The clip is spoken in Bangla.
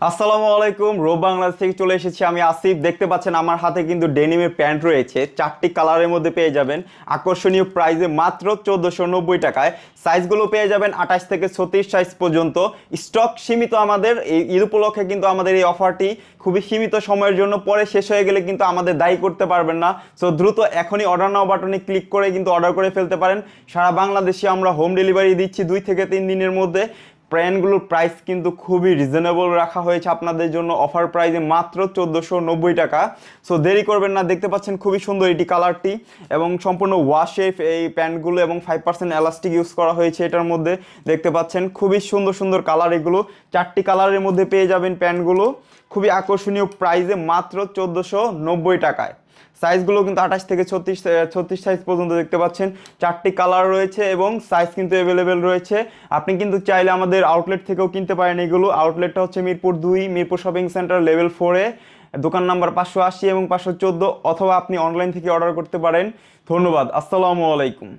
আসসালামু আলাইকুম। রোব বাংলাদেশ থেকে চলে এসেছি আমি আসিফ। দেখতে পাচ্ছেন আমার হাতে কিন্তু ডেনিমের প্যান্ট রয়েছে, চারটি কালারের মধ্যে পেয়ে যাবেন আকর্ষণীয় প্রাইসে মাত্র 1490 টাকায়। সাইজগুলো পেয়ে যাবেন 28 থেকে 36 সাইজ পর্যন্ত। স্টক সীমিত আমাদের, এই ঈদ উপলক্ষে কিন্তু আমাদের এই অফারটি খুবই সীমিত সময়ের জন্য, পরে শেষ হয়ে গেলে কিন্তু আমাদের দায়ী করতে পারবেন না। সো দ্রুত এখনই অর্ডার নাও বাটনে ক্লিক করে কিন্তু অর্ডার করে ফেলতে পারেন। সারা বাংলাদেশে আমরা হোম ডেলিভারি দিচ্ছি 2 থেকে 3 দিনের মধ্যে। ব্র্যান্ডগুলোর প্রাইস কিন্তু খুবই রিজনেবল রাখা হয়েছে আপনাদের জন্য, অফার প্রাইসে মাত্র 1490 টাকা। সো দেরি করবেন না। দেখতে পাচ্ছেন খুবই সুন্দর এটি কালারটি, এবং সম্পূর্ণ ওয়াশে এই প্যান্টগুলো, এবং 5% এলাস্টিক ইউজ করা হয়েছে এটার মধ্যে। দেখতে পাচ্ছেন খুবই সুন্দর সুন্দর কালার, এগুলো চারটি কালারের মধ্যে পেয়ে যাবেন প্যান্টগুলো খুবই আকর্ষণীয় প্রাইসে মাত্র 1490 টাকায়। সাইজগুলো কিন্তু 28 থেকে 36 সাইজ পর্যন্ত দেখতে পাচ্ছেন। চারটি কালার রয়েছে এবং সাইজ কিন্তু অ্যাভেলেবেল রয়েছে। আপনি কিন্তু চাইলে আমাদের আউটলেট থেকেও কিনতে পারেন এগুলো। আউটলেটটা হচ্ছে Mirpur 2, Mirpur shopping centre level 4-এ, দোকান নাম্বার 580 এবং 514, অথবা আপনি অনলাইন থেকে অর্ডার করতে পারেন। ধন্যবাদ। আসসালামু আলাইকুম।